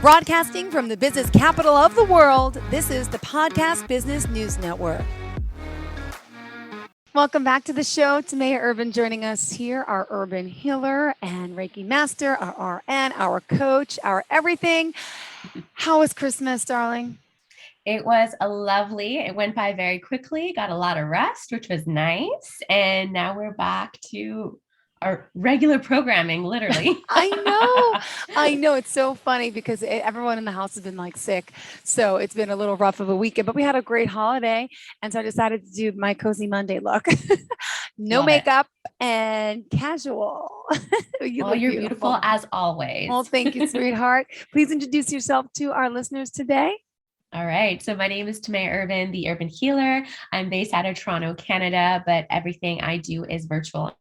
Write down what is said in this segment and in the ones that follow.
Broadcasting from the business capital of the world, this is the Podcast Business News Network. Welcome back to the show. Timea Urban joining us here, our urban healer and Reiki master, our RN, our coach, our everything. How was Christmas, darling? It was lovely. It went by very quickly, got a lot of rest, which was nice. And now we're back to our regular programming, literally. I know. It's so funny because everyone in the house has been like sick. So it's been a little rough of a weekend, but we had a great holiday. And so I decided to do my Cozy Monday look. No Love it. makeup and casual. You Well, look you're beautiful as always. Well, thank you, sweetheart. Please introduce yourself to our listeners today. All right. So my name is Timea Urban, the Urban Healer. I'm based out of Toronto, Canada, but everything I do is virtual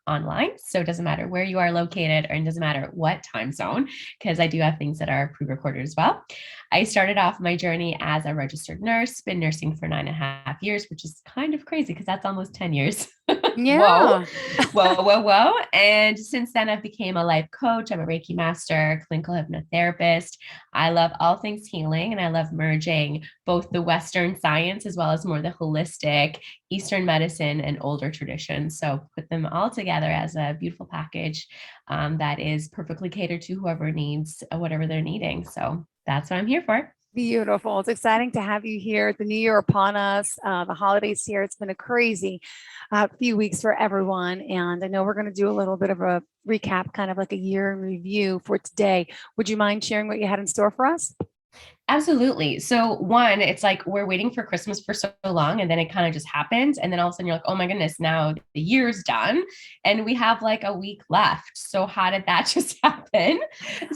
online. So it doesn't matter where you are located, or it doesn't matter what time zone, because I do have things that are pre-recorded as well. I started off my journey as a registered nurse, been nursing for 9.5 years, which is kind of crazy because that's almost 10 years. Yeah. Whoa. And since then, I've became a life coach. I'm a Reiki master, clinical hypnotherapist. I love all things healing, and I love merging both the Western science as well as more the holistic Eastern medicine and older traditions. So put them all together as a beautiful package that is perfectly catered to whoever needs whatever they're needing. So that's what I'm here for. Beautiful. It's exciting to have you here. The new year upon us, the holidays here. It's been a crazy few weeks for everyone. And I know we're going to do a little bit of a recap, kind of like a year in review for today. Would you mind sharing what you had in store for us? Absolutely. So one, it's like we're waiting for Christmas for so long, and then it kind of just happens. And then all of a sudden you're like, oh my goodness, now the year's done and we have like a week left. So how did that just happen?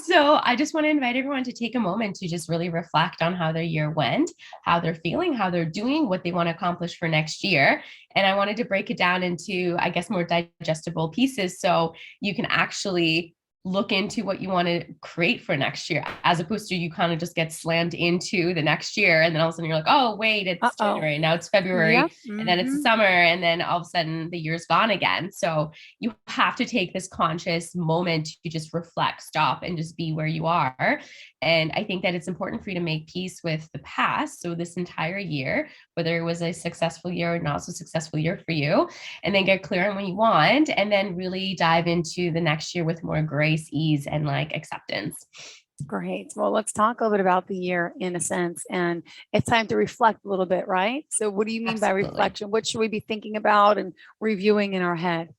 So I just want to invite everyone to take a moment to just really reflect on how their year went, how they're feeling, how they're doing, what they want to accomplish for next year. And I wanted to break it down into, I guess, more digestible pieces so you can actually look into what you want to create for next year, as opposed to you kind of just get slammed into the next year. And then all of a sudden you're like, oh, wait, it's January. Now it's February. Yep. And then it's the summer. And then all of a sudden the year's gone again. So you have to take this conscious moment to just reflect, stop, and just be where you are. And I think that it's important for you to make peace with the past. So this entire year, whether it was a successful year or not so successful year for you, and then get clear on what you want, and then really dive into the next year with more grace, ease, and like acceptance. Great. Well, let's talk a little bit about the year in a sense, and it's time to reflect a little bit, right? So what do you mean Absolutely. by reflection? What should we be thinking about and reviewing in our head?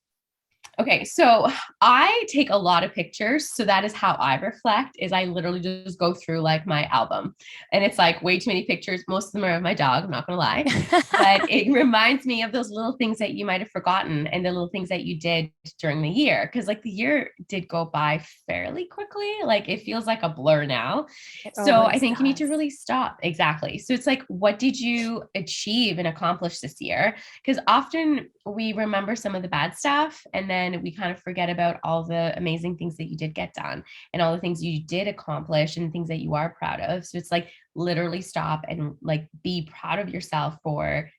Okay, so I take a lot of pictures. So that is how I reflect, is I literally just go through like my album, and it's like way too many pictures. Most of them are of my dog, I'm not gonna lie, but it reminds me of those little things that you might have forgotten and the little things that you did during the year. Cause like the year did go by fairly quickly. Like it feels like a blur now. So I think you need to really stop. Exactly. So it's like, what did you achieve and accomplish this year? Because often we remember some of the bad stuff, and then we kind of forget about all the amazing things that you did get done and all the things you did accomplish and things that you are proud of. So it's like literally stop and like be proud of yourself for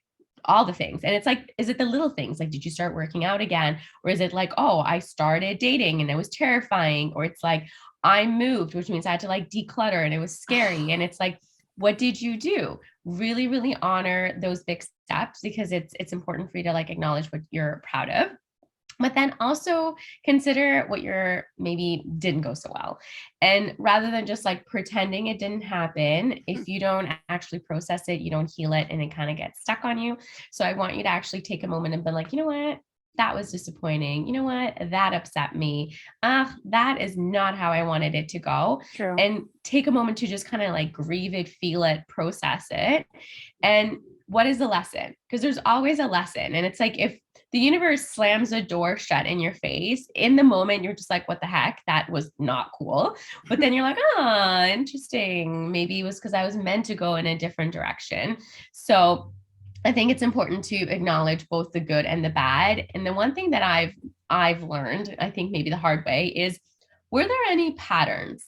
all the things. And it's like, is it the little things? Like, did you start working out again? Or is it like, oh, I started dating and it was terrifying? Or it's like, I moved, which means I had to like declutter and it was scary. And it's like, what did you do? Really, really honor those big steps, because it's important for you to like acknowledge what you're proud of. But then also consider what you're maybe didn't go so well. And rather than just like pretending it didn't happen, if you don't actually process it, you don't heal it, and it kind of gets stuck on you. So I want you to actually take a moment and be like, you know what? That was disappointing. You know what? That upset me. That is not how I wanted it to go. True. And take a moment to just kind of like grieve it, feel it, process it. And what is the lesson? Because there's always a lesson. And it's like, if the universe slams a door shut in your face, in the moment, you're just like, what the heck? That was not cool. But then you're like, interesting. Maybe it was because I was meant to go in a different direction. So I think it's important to acknowledge both the good and the bad. And the one thing that I've learned, I think maybe the hard way, is, were there any patterns?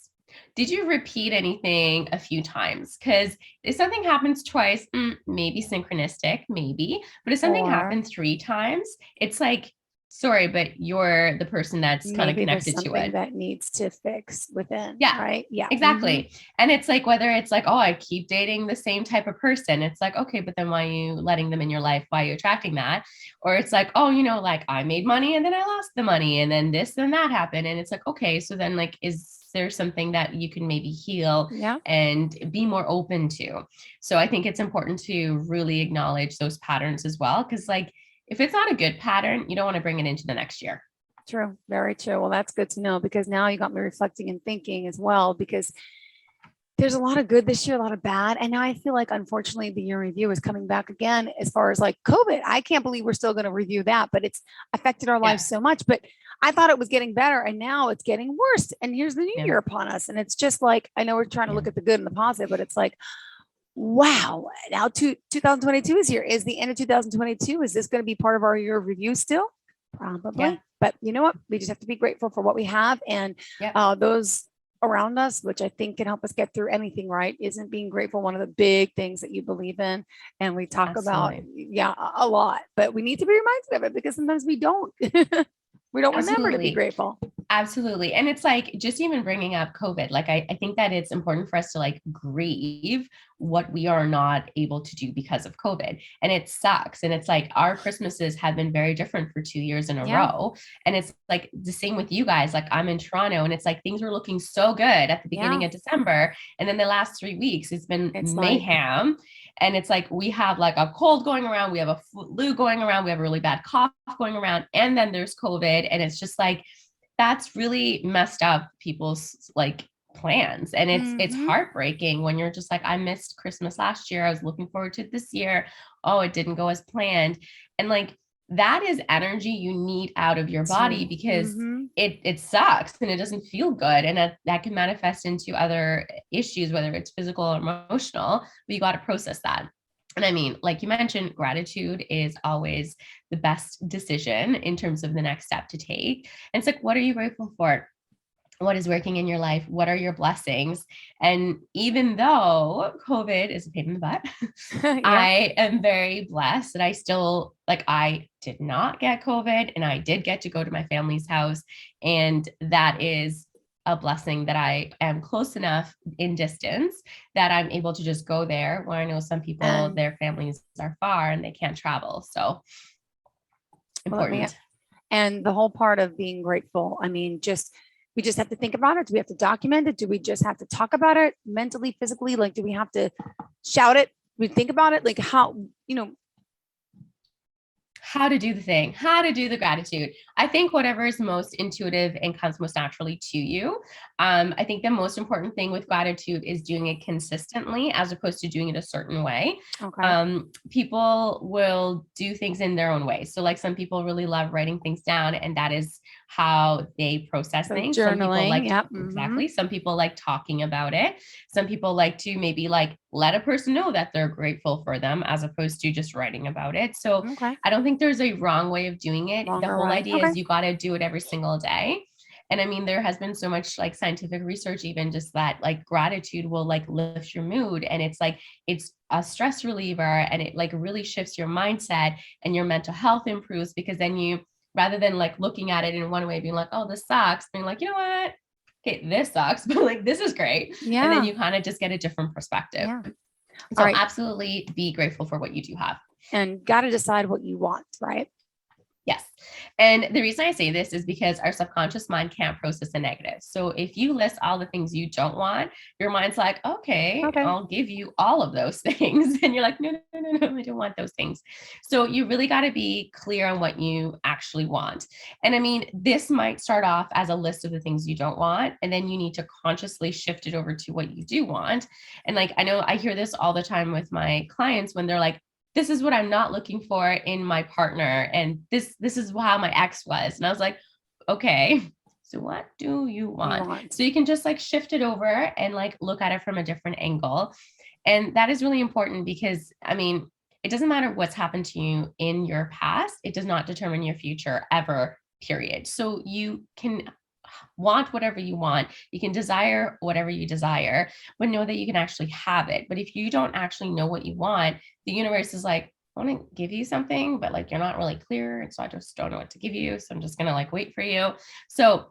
Did you repeat anything a few times? Because if something happens twice, maybe synchronistic, maybe. But if something happened 3 times, it's like, story, but you're the person that's kind of Maybe there's connected to something it. that needs to fix within, Yeah, right? Yeah. exactly. And it's like, whether it's like, oh, I keep dating the same type of person. It's like, okay, but then why are you letting them in your life? Why are you attracting that? Or it's like, oh, like I made money and then I lost the money and then this and that happened. And it's like, okay, so then like, is there something that you can maybe heal Yeah. and be more open to? So I think it's important to really acknowledge those patterns as well. Cause like, if it's not a good pattern, you don't want to bring it into the next year. True. Very true. Well, that's good to know because now you got me reflecting and thinking as well, because there's a lot of good this year, a lot of bad. And now I feel like, unfortunately, the year in review is coming back again as far as like COVID. I can't believe we're still going to review that, but it's affected our lives so much. But I thought it was getting better and now it's getting worse. And here's the new year upon us. And it's just like, I know we're trying to look at the good and the positive, but it's like, wow, now 2022 is here. Is the end of 2022? Is this going to be part of our year of review still? Probably. Yeah. But you know what? We just have to be grateful for what we have. And those around us, which I think can help us get through anything, right? Isn't being grateful one of the big things that you believe in? And we talk about, a lot, but we need to be reminded of it because sometimes we don't. We don't remember to be grateful. Absolutely. And it's like, just even bringing up COVID, like, I think that it's important for us to like grieve what we are not able to do because of COVID. And it sucks. And it's like, our Christmases have been very different for 2 years in a row. And it's like the same with you guys. Like, I'm in Toronto and it's like, things were looking so good at the beginning of December. And then the last 3 weeks, it's been mayhem. And it's like, we have like a cold going around, we have a flu going around, we have a really bad cough going around, and then there's COVID. And it's just like, that's really messed up people's like plans. And it's heartbreaking when you're just like, I missed Christmas last year, I was looking forward to it this year. Oh, it didn't go as planned. And like, that is energy you need out of your body because it sucks and it doesn't feel good. And that can manifest into other issues, whether it's physical or emotional, but you got to process that. And I mean, like you mentioned, gratitude is always the best decision in terms of the next step to take. And it's like, what are you grateful for? What is working in your life? What are your blessings? And even though COVID is a pain in the butt, I am very blessed that I did not get COVID and I did get to go to my family's house. And that is a blessing that I am close enough in distance that I'm able to just go there, where I know some people, their families are far and they can't travel. So important. And the whole part of being grateful, I mean, we just have to think about it. Do we have to document it? Do we just have to talk about it mentally, physically? Like, do we have to shout it? We think about it, like how to do the thing, how to do the gratitude. I think whatever is most intuitive and comes most naturally to you. I think the most important thing with gratitude is doing it consistently as opposed to doing it a certain way. People will do things in their own way. So like, some people really love writing things down and that is how they process things. Journaling. Exactly. Some people like talking about it. Some people like to maybe like let a person know that they're grateful for them as opposed to just writing about it. So I don't think there's a wrong way of doing it. The whole idea is you got to do it every single day. And I mean, there has been so much like scientific research, even just that like gratitude will like lift your mood. And it's like, it's a stress reliever and it like really shifts your mindset and your mental health improves, because then you, rather than like looking at it in one way, being like, oh, this sucks, being like, you know what? Okay, this sucks, but like, this is great. Yeah. And then you kind of just get a different perspective. Yeah. So absolutely be grateful for what you do have. And got to decide what you want, right? Yes. And the reason I say this is because our subconscious mind can't process the negative. So if you list all the things you don't want, your mind's like, okay. I'll give you all of those things. And you're like, no, I don't want those things. So you really got to be clear on what you actually want. And I mean, this might start off as a list of the things you don't want, and then you need to consciously shift it over to what you do want. And like, I know I hear this all the time with my clients when they're like, this is what I'm not looking for in my partner. And this is how my ex was. And I was like, okay, so what do you want? So you can just like shift it over and like look at it from a different angle. And that is really important because I mean, it doesn't matter what's happened to you in your past. It does not determine your future ever, period. So you can want whatever you want. You can desire whatever you desire, but know that you can actually have it. But if you don't actually know what you want, the universe is like, I want to give you something, but like, you're not really clear. And so I just don't know what to give you. So I'm just going to like wait for you. So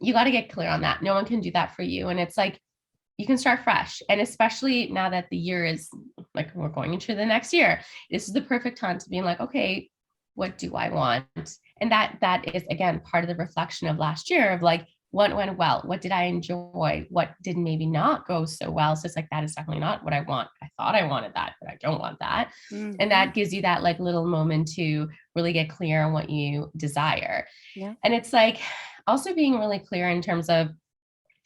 you got to get clear on that. No one can do that for you. And it's like, you can start fresh. And especially now that the year is like, we're going into the next year, this is the perfect time to be like, okay, what do I want? And that is, again, part of the reflection of last year of like, what went well? What did I enjoy? What did maybe not go so well? So it's like, that is definitely not what I want. I thought I wanted that, but I don't want that. Mhm. And that gives you that like little moment to really get clear on what you desire. Yeah. And it's like also being really clear in terms of,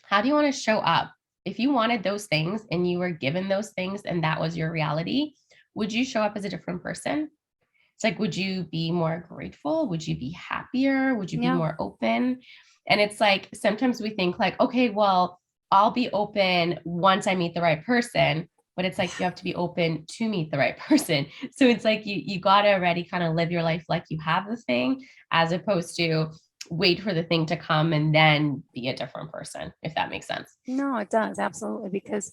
how do you want to show up? If you wanted those things and you were given those things and that was your reality, would you show up as a different person? It's like, would you be more grateful? Would you be happier? Would you be Yeah. more open? And it's like, sometimes we think like, okay, well, I'll be open once I meet the right person, but it's like, you have to be open to meet the right person. So it's like, you got to already kind of live your life like you have the thing, as opposed to wait for the thing to come and then be a different person, if that makes sense. No, it does. Absolutely. Because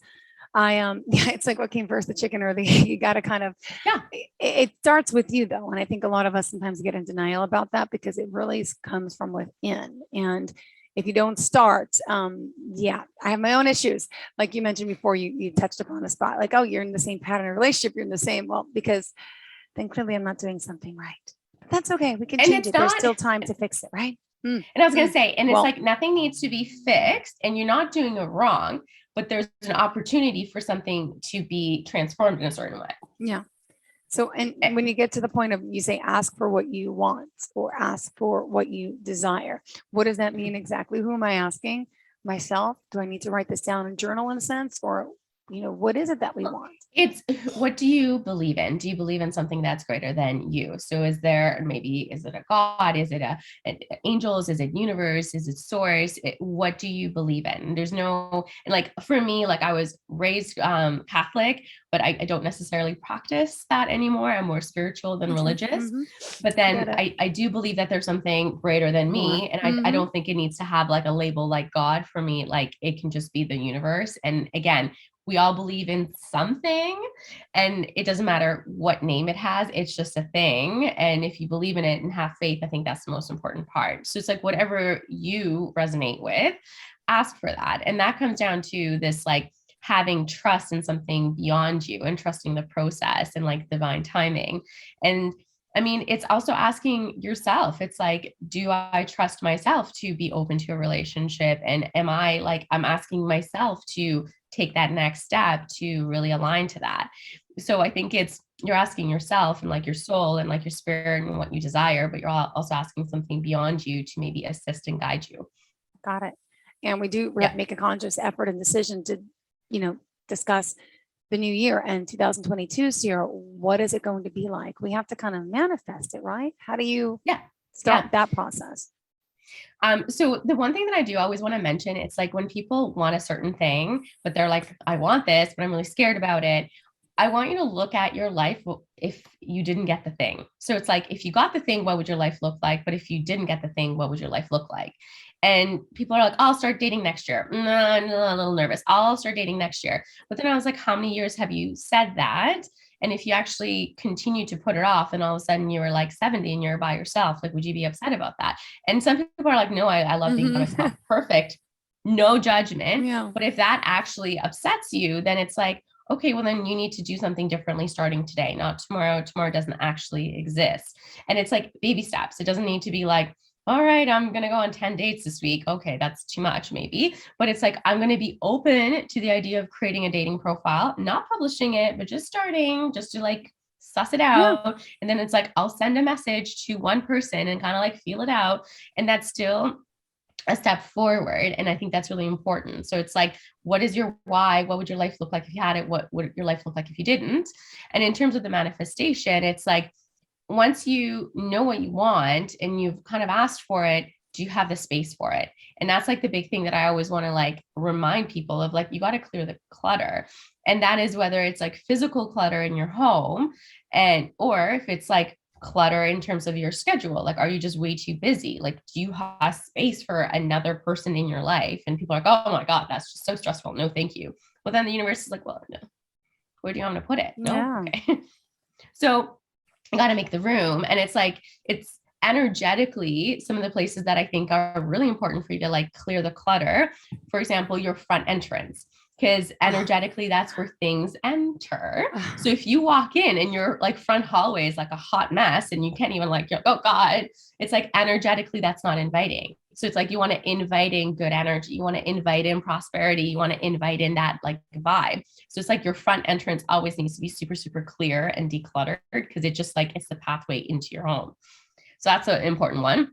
yeah, it's like what came first, the chicken or the you got to kind of, Yeah. it starts with you though. And I think a lot of us sometimes get in denial about that because it really comes from within. And if you don't start, yeah, I have my own issues. Like you mentioned before, you touched upon a spot like, oh, you're in the same pattern of relationship. You're in the same, well, because then clearly I'm not doing something right. But that's okay. We can And change it's it. There's not, still time to fix it, right? Mm, and I was going mm. to say, and it's Well, like, nothing needs to be fixed and you're not doing it wrong, but there's an opportunity for something to be transformed in a certain way. yeah. So, and Eh, when you get to the point of you say, ask for what you want or ask for what you desire, what does that mean exactly? Who am I asking? Myself? Do I need to write this down in a journal in a sense? Or, what is it that we want? It's, what do you believe in? Do you believe in something that's greater than you? So is there, maybe, is it a God? Is it an angels? Is it universe? Is it source? What do you believe in? There's no, and like for me, like I was raised Catholic, but I don't necessarily practice that anymore. I'm more spiritual than Okay. religious. Hmm. But Get then it. I do believe that there's something greater than More. me. And I Hmm. don't think it needs to have like a label like God for me. Like it can just be the universe. And again, we all believe in something, and it doesn't matter what name it has, it's just a thing. And if you believe in it and have faith, I think that's the most important part. So it's like, whatever you resonate with, ask for that. And that comes down to this like having trust in something beyond you and trusting the process and like divine timing. And I mean, it's also asking yourself, it's like, do I trust myself to be open to a relationship? And am I like, I'm asking myself to take that next step to really align to that. So I think it's, you're asking yourself and like your soul and like your spirit and what you desire, but you're also asking something beyond you to maybe assist and guide you. Got it. And we have Yeah. to make a conscious effort and decision to, discuss the new year and 2022's year. What is it going to be like? We have to kind of manifest it, right? How do you Yeah. start Yeah. that process? So the one thing that I do always want to mention, it's like when people want a certain thing, but they're like, I want this, but I'm really scared about it. I want you to look at your life if you didn't get the thing. So it's like, if you got the thing, what would your life look like? But if you didn't get the thing, what would your life look like? And people are like, I'll start dating next year. No, I'm a little nervous. I'll start dating next year. But then I was like, how many years have you said that? And if you actually continue to put it off and all of a sudden you were like 70 and you're by yourself, like, would you be upset about that? And some people are like, no, I love being by myself. Perfect. No judgment. Yeah. But if that actually upsets you, then it's like, okay, well, then you need to do something differently starting today, not tomorrow. Tomorrow doesn't actually exist. And it's like baby steps. It doesn't need to be like, all right, I'm going to go on 10 dates this week. Okay, that's too much, maybe. But it's like, I'm going to be open to the idea of creating a dating profile, not publishing it, but just starting, just to like suss it Yeah. out. And then it's like, I'll send a message to one person and kind of like feel it out. And that's still a step forward. And I think that's really important. So it's like, what is your why? What would your life look like if you had it? What would your life look like if you didn't? And in terms of the manifestation, it's like, once you know what you want and you've kind of asked for it, do you have the space for it? And that's like the big thing that I always want to like remind people of, like, you got to clear the clutter. And that is whether it's like physical clutter in your home, and or if it's like clutter in terms of your schedule. Like, are you just way too busy? Like, do you have space for another person in your life? And people are like, oh my God, that's just so stressful. No, thank you. Well, then the universe is like, well, no, where do you want me to put it? No. Yeah. Okay. So I got to make the room. And it's like, it's energetically some of the places that I think are really important for you to like clear the clutter. For example, your front entrance, because energetically that's where things enter. So if you walk in and your like front hallway is like a hot mess and you can't even like, oh God, it's like energetically that's not inviting. So it's like you want to invite in good energy. You want to invite in prosperity. You want to invite in that like vibe. So it's like your front entrance always needs to be super, super clear and decluttered because it just like it's the pathway into your home. So that's an important one.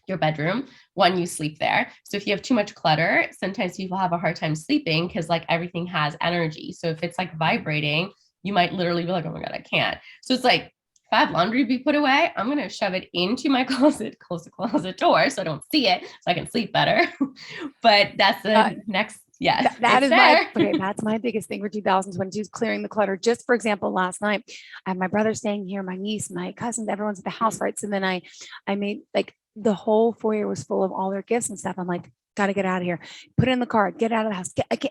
Your bedroom, one, you sleep there. So if you have too much clutter, sometimes people have a hard time sleeping because like everything has energy. So if it's like vibrating, you might literally be like, oh my God, I can't. So it's like, if I have laundry to be put away, I'm going to shove it into my closet, close the closet door so I don't see it, so I can sleep better. But that's the next. Yes, that is there. that's my biggest thing for 2022 is clearing the clutter. Just for example, last night I have my brother staying here, my niece, my cousins, everyone's at the house, right? So then I made like the whole foyer was full of all their gifts and stuff. I'm like, gotta get out of here. Put it in the car, get out of the house. I get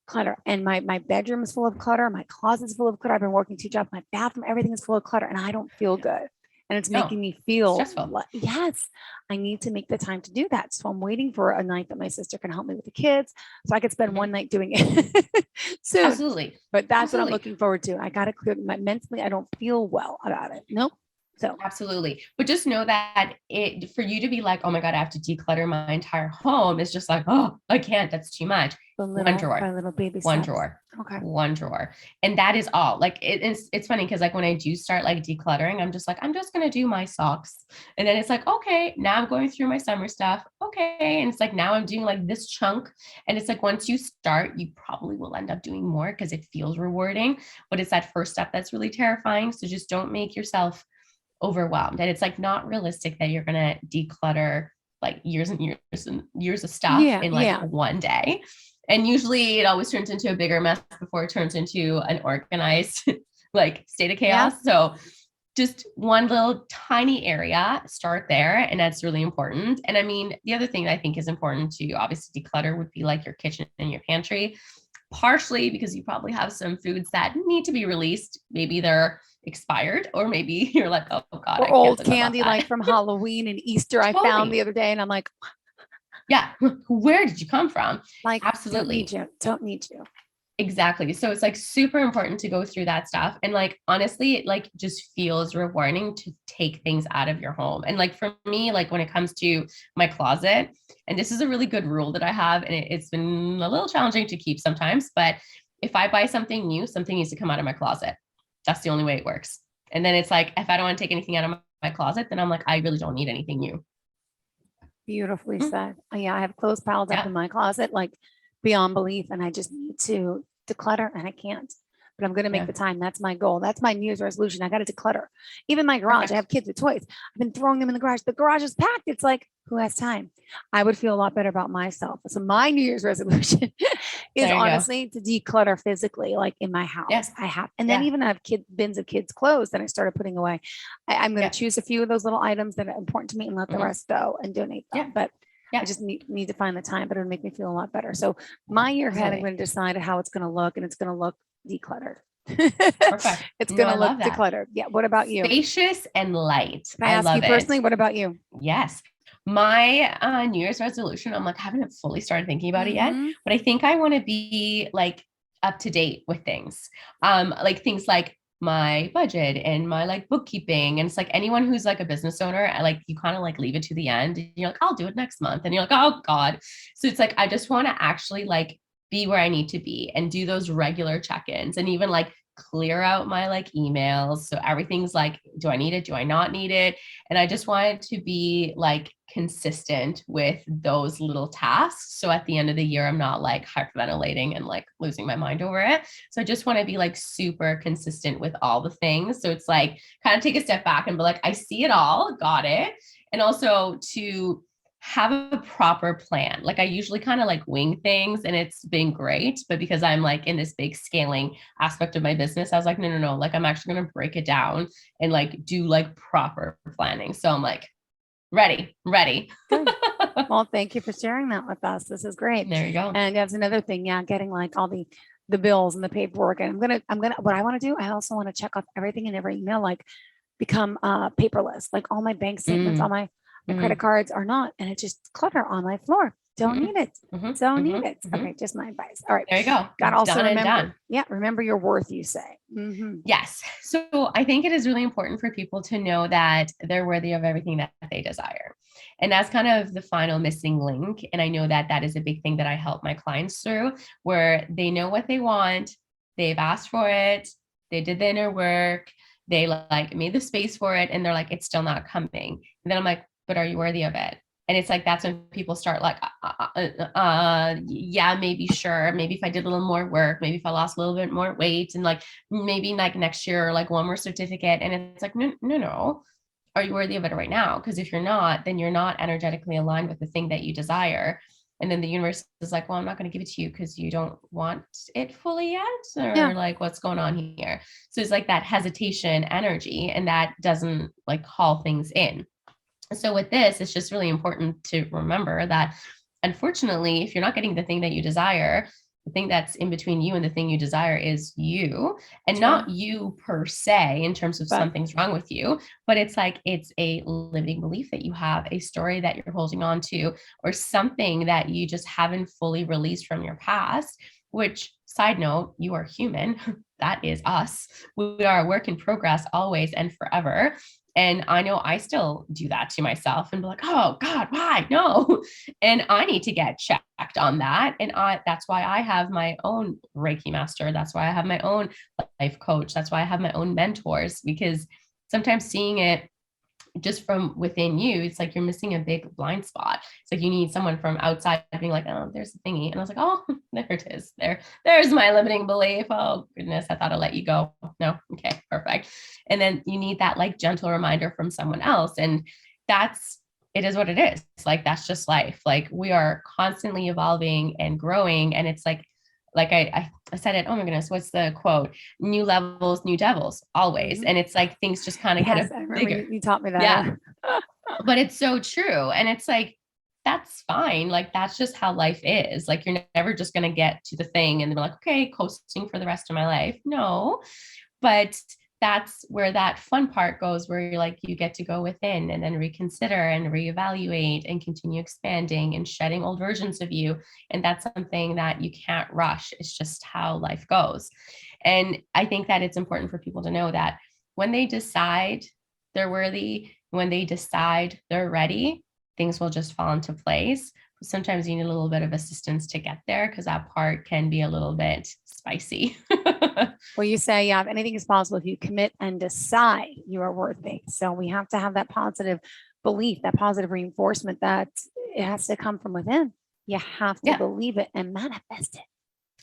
clutter. And my bedroom is full of clutter. My closet's full of clutter. I've been working 2 jobs. My bathroom, everything is full of clutter, and I don't feel good. And it's making me feel stressful. Yes, I need to make the time to do that. So I'm waiting for a night that my sister can help me with the kids, so I could spend one night doing it soon. Absolutely. But that's what I'm looking forward to. I got to clear my mentally. I don't feel well about it. Nope. So absolutely. But just know that it for you to be like, oh my God, I have to declutter my entire home is just like, oh, I can't. That's too much. One drawer. My little baby one steps. drawer. Okay. One drawer. And that is all. Like it's funny because like when I do start like decluttering, I'm just like, I'm just gonna do my socks. And then it's like, okay, now I'm going through my summer stuff. Okay. And it's like now I'm doing like this chunk. And it's like once you start, you probably will end up doing more because it feels rewarding. But it's that first step that's really terrifying. So just don't make yourself overwhelmed. And it's like not realistic that you're gonna declutter like years and years and years of stuff in like one day. And usually it always turns into a bigger mess before it turns into an organized like state of chaos. So just one little tiny area, start there. And that's really important. And I mean, the other thing that I think is important to obviously declutter would be like your kitchen and your pantry, partially because you probably have some foods that need to be released. Maybe they're expired, or maybe you're like, oh God, or old candy like from Halloween and Easter. I found the other day, and I'm like, yeah, where did you come from? Like, absolutely, don't need you. Exactly. So it's like super important to go through that stuff. And like, honestly, it like just feels rewarding to take things out of your home. And like, for me, like when it comes to my closet, and this is a really good rule that I have, and it's been a little challenging to keep sometimes, but if I buy something new, something needs to come out of my closet. That's the only way it works. And then it's like, if I don't want to take anything out of my closet, then I'm like, I really don't need anything new. Beautifully said. Yeah, I have clothes piled up in my closet, like beyond belief, and I just need to declutter, and I can't. But I'm going to make the time. That's my goal. That's my New Year's resolution. I got to declutter. Even my garage. I have kids with toys. I've been throwing them in the garage. The garage is packed. It's like, who has time? I would feel a lot better about myself. So my New Year's resolution is honestly to declutter physically, like in my house. Yes. I have, and then even I have bins of kids' clothes that I started putting away. I'm going to choose a few of those little items that are important to me and let the rest go and donate them. But I just need to find the time, but it'll make me feel a lot better. So my year ahead, I'm going to decide how it's going to look, and it's going to look decluttered. Perfect. It's going to look decluttered. Yeah. What about you? Spacious and light. Can I ask you personally, what about you? Yes. My New Year's resolution, I'm like, I haven't fully started thinking about it yet, but I think I want to be like up to date with things. Like things like my budget and my like bookkeeping. And it's like anyone who's like a business owner, like you kind of like leave it to the end and you're like, I'll do it next month. And you're like, oh God. So it's like, I just want to actually like be where I need to be and do those regular check-ins and even like clear out my like emails. So everything's like, do I need it? Do I not need it? And I just want it to be like consistent with those little tasks. So at the end of the year, I'm not like hyperventilating and like losing my mind over it. So I just want to be like super consistent with all the things. So it's like kind of take a step back and be like, I see it all, got it. And also to have a proper plan. Like I usually kind of like wing things and it's been great, but because I'm like in this big scaling aspect of my business, I was like, no. Like I'm actually going to break it down and like do like proper planning. So I'm like, ready. Good. Well, thank you for sharing that with us. This is great. There you go. And that's another thing. Yeah. Getting like all the the bills and the paperwork. And what I want to do, I also want to check off everything in every email, like become paperless, like all my bank statements, all my credit cards are not, and it's just clutter on my floor. Don't need it. Don't need it. Okay, just my advice. All right. There you go. Got to also Done and remember. done. Yeah, remember your worth, you say. Yes. So I think it is really important for people to know that they're worthy of everything that they desire. And that's kind of the final missing link. And I know that that is a big thing that I help my clients through, where they know what they want, they've asked for it, they did the inner work, they like made the space for it, and they're like, it's still not coming. And then I'm like, but are you worthy of it? And it's like, that's when people start like, yeah, maybe, sure. Maybe if I did a little more work, maybe if I lost a little bit more weight, and like, maybe like next year, like one more certificate. And it's like, no. Are you worthy of it right now? Because if you're not, then you're not energetically aligned with the thing that you desire. And then the universe is like, well, I'm not going to give it to you because you don't want it fully yet, or like, what's going on here? So it's like that hesitation energy, and that doesn't like call things in. So with this, it's just really important to remember that, unfortunately, if you're not getting the thing that you desire, the thing that's in between you and the thing you desire is you, and not you per se in terms of something's wrong with you, but it's like, it's a limiting belief that you have, a story that you're holding on to, or something that you just haven't fully released from your past, which, side note, you are human. That is us. We are a work in progress always and forever. And I know I still do that to myself and be like, oh God, why? No. And I need to get checked on that. And that's why I have my own Reiki master. That's why I have my own life coach. That's why I have my own mentors, because sometimes seeing it just from within you, it's like you're missing a big blind spot. It's like you need someone from outside being like, oh, there's the thingy. And I was like, oh, there it is. There's my limiting belief. Oh goodness, I thought I'd let you go. No. Okay, perfect. And then you need that like gentle reminder from someone else. And it is what it is. It's like, that's just life. Like, we are constantly evolving and growing. And it's like I said it, oh my goodness, what's the quote? New levels, new devils, always. And it's like, things just kind of get bigger. You taught me that. Yeah. But it's so true. And it's like, that's fine. Like, that's just how life is. Like, you're never just going to get to the thing and be like, okay, coasting for the rest of my life. No, but that's where that fun part goes, where you're like, you get to go within and then reconsider and reevaluate and continue expanding and shedding old versions of you. And that's something that you can't rush. It's just how life goes. And I think that it's important for people to know that when they decide they're worthy, when they decide they're ready, things will just fall into place. But sometimes you need a little bit of assistance to get there, because that part can be a little bit spicy. Well, you say, yeah, anything is possible if you commit and decide you are worthy. So we have to have that positive belief, that positive reinforcement, that it has to come from within. You have to believe it and manifest it.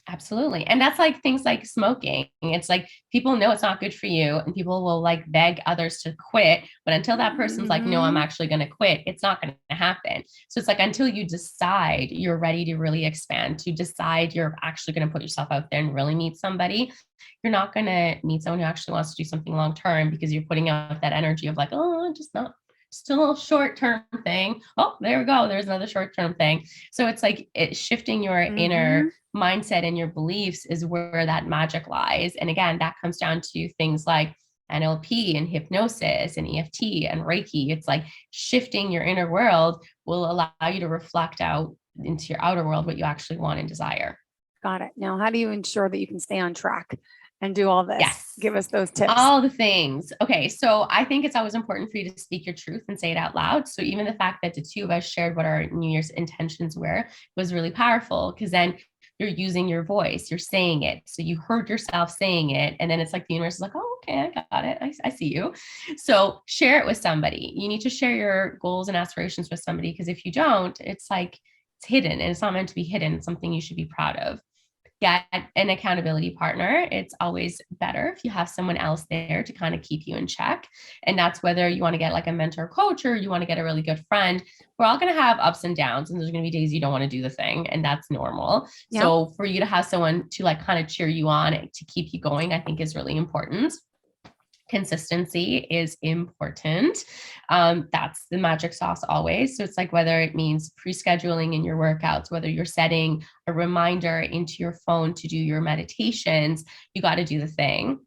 Absolutely. And that's like things like smoking. It's like, people know it's not good for you, and people will like beg others to quit. But until that person's like, no, I'm actually going to quit, it's not going to happen. So it's like, until you decide you're ready to really expand, to decide you're actually going to put yourself out there and really meet somebody, you're not going to meet someone who actually wants to do something long term, because you're putting out that energy of like, oh, just a little short-term thing. Oh, there we go. There's another short-term thing. So it's like, shifting your inner mindset and your beliefs is where that magic lies. And again, that comes down to things like NLP and hypnosis and EFT and Reiki. It's like, shifting your inner world will allow you to reflect out into your outer world what you actually want and desire. Got it. Now, how do you ensure that you can stay on track and do all this? Yes. Give us those tips. All the things. Okay. So I think it's always important for you to speak your truth and say it out loud. So even the fact that the two of us shared what our New Year's intentions were was really powerful, because then you're using your voice, you're saying it. So you heard yourself saying it. And then it's like, the universe is like, oh, okay, I got it. I see you. So share it with somebody. You need to share your goals and aspirations with somebody, because if you don't, it's like, it's hidden, and it's not meant to be hidden. It's something you should be proud of. Get an accountability partner. It's always better if you have someone else there to kind of keep you in check. And that's whether you want to get like a mentor coach, or you want to get a really good friend. We're all going to have ups and downs, and there's going to be days you don't want to do the thing, and that's normal. Yeah. So for you to have someone to like kind of cheer you on, to keep you going, I think is really important. Consistency is important. That's the magic sauce always. So it's like whether it means pre-scheduling in your workouts, whether you're setting a reminder into your phone to do your meditations, you got to do the thing.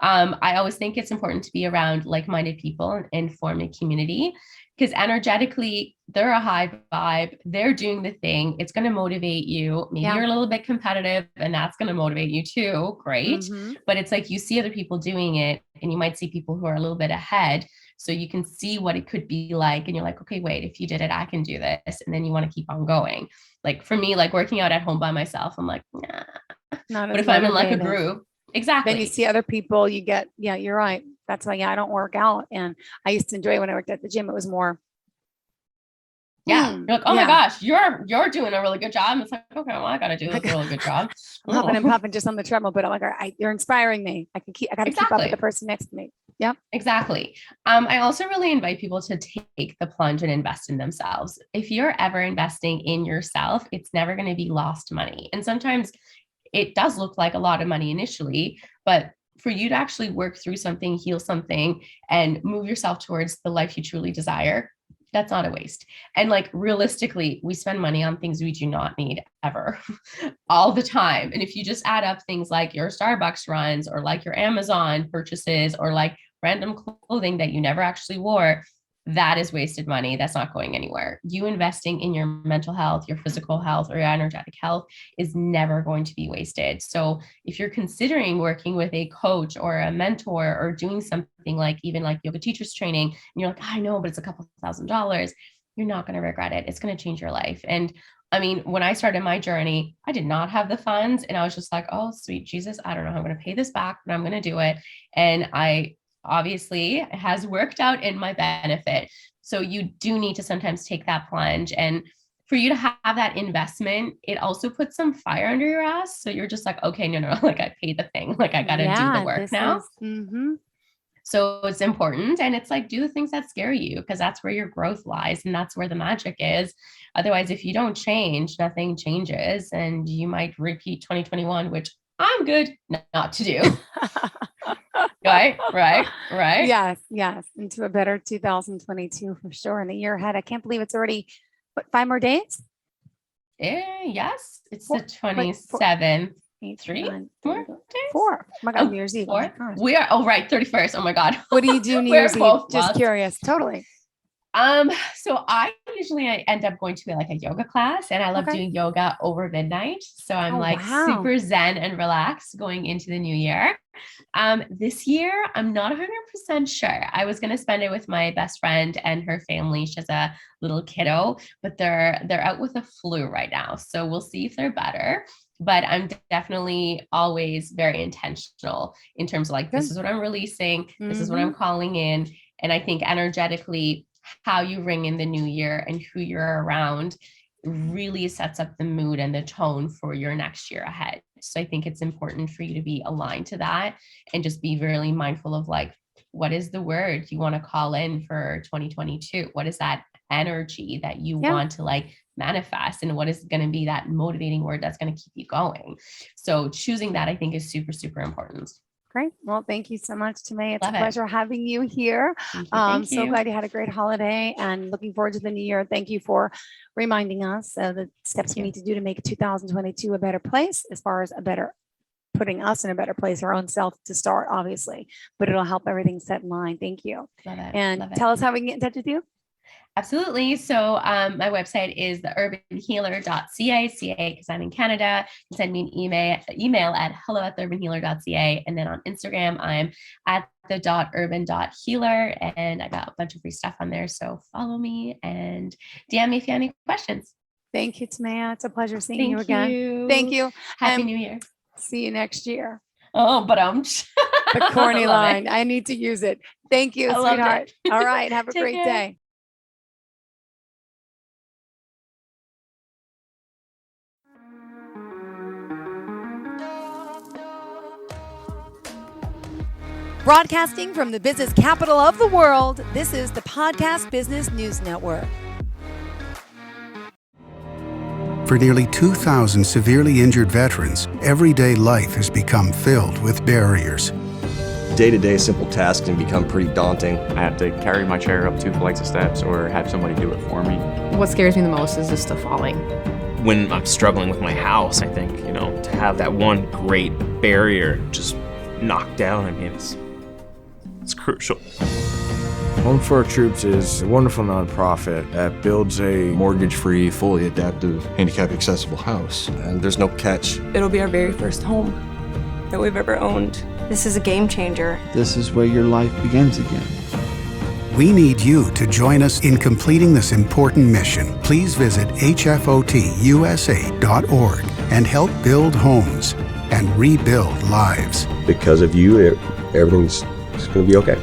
I always think it's important to be around like-minded people and form a community, because energetically they're a high vibe, they're doing the thing, it's going to motivate you. Maybe you're a little bit competitive and that's going to motivate you too. Great. But it's like you see other people doing it and you might see people who are a little bit ahead. So you can see what it could be like. And you're like, okay, wait, if you did it, I can do this. And then you want to keep on going. Like for me, like working out at home by myself, I'm like, nah. But if I'm in like a group, exactly. Then you see other people, you get, yeah, you're right. That's why, I don't work out. And I used to enjoy when I worked at the gym. It was more. Yeah. You're like, oh my gosh, you're doing a really good job. And it's like, okay, well, I got to do a really good job. Huffing and puffing just on the treadmill, but I'm like, you're inspiring me. I got to keep up with the person next to me. Yeah, exactly. I also really invite people to take the plunge and invest in themselves. If you're ever investing in yourself, it's never going to be lost money. And sometimes it does look like a lot of money initially, but for you to actually work through something, heal something, and move yourself towards the life you truly desire, that's not a waste. And like realistically, we spend money on things we do not need ever, all the time. And if you just add up things like your Starbucks runs or like your Amazon purchases or like random clothing that you never actually wore, that is wasted money. That's not going anywhere. You investing in your mental health, your physical health, or your energetic health is never going to be wasted. So if you're considering working with a coach or a mentor or doing something like even like yoga teachers training, and you're like, I know, but it's a couple $1,000s, you're not going to regret it. It's going to change your life. And I mean, when I started my journey, I did not have the funds and I was just like, oh, sweet Jesus, I don't know how I'm going to pay this back, but I'm going to do it. And obviously it has worked out in my benefit. So you do need to sometimes take that plunge. And for you to have that investment, it also puts some fire under your ass. So you're just like, okay, no, like I paid the thing. Like I got to do the work now. So it's important. And it's like, do the things that scare you, because that's where your growth lies. And that's where the magic is. Otherwise, if you don't change, nothing changes. And you might repeat 2021, which I'm good not to do. Right. Yes. Into a better 2022 for sure. And a year ahead. I can't believe it's already, 5 more days? Yes. It's the 27th. 3 more days? 4. Oh my God, New Year's Eve. Oh we are, right. 31st. Oh my God. What do you do New Year's Eve? Just curious. Totally. So I usually end up going to like a yoga class, and I love doing yoga over midnight. So I'm super zen and relaxed going into the new year. This year, I'm not 100% sure. I was going to spend it with my best friend and her family. She has a little kiddo, but they're out with a flu right now. So we'll see if they're better. But I'm definitely always very intentional in terms of like, this is what I'm releasing. This is what I'm calling in. And I think energetically, how you ring in the new year and who you're around really sets up the mood and the tone for your next year ahead. So I think it's important for you to be aligned to that and just be really mindful of like, what is the word you want to call in for 2022? What is that energy that you want to like manifest? And what is going to be that motivating word that's going to keep you going? So choosing that, I think, is super, super important. Great. Well, thank you so much, Timea. It's a pleasure having you here. Thank you. So glad you had a great holiday and looking forward to the new year. Thank you for reminding us of the steps we need to do to make 2022 a better place, as far as putting us in a better place, our own self to start, obviously, but it'll help everything set in line. Thank you. Love it. And tell us how we can get in touch with you. Absolutely. So my website is theurbanhealer.ca, because I'm in Canada. You can send me an email at hello@theurbanhealer.ca. And then on Instagram, I'm at the.urban.healer. And I got a bunch of free stuff on there. So follow me and DM me if you have any questions. Thank you, Timea. It's a pleasure seeing you again. Thank you. Happy New Year. See you next year. Oh, but the corny line. I need to use it. Thank you, sweetheart. All right. Have a great day. Broadcasting from the business capital of the world, this is the Podcast Business News Network. For nearly 2,000 severely injured veterans, everyday life has become filled with barriers. day-to-day simple tasks can become pretty daunting. I have to carry my chair up 2 flights of steps or have somebody do it for me. What scares me the most is just the falling. When I'm struggling with my house, I think, to have that one great barrier just knocked down, I mean, it's crucial. Home for Our Troops is a wonderful nonprofit that builds a mortgage-free, fully adaptive, handicap-accessible house. And there's no catch. It'll be our very first home that we've ever owned. This is a game changer. This is where your life begins again. We need you to join us in completing this important mission. Please visit hfotusa.org and help build homes and rebuild lives. Because of you, everything's going to be okay.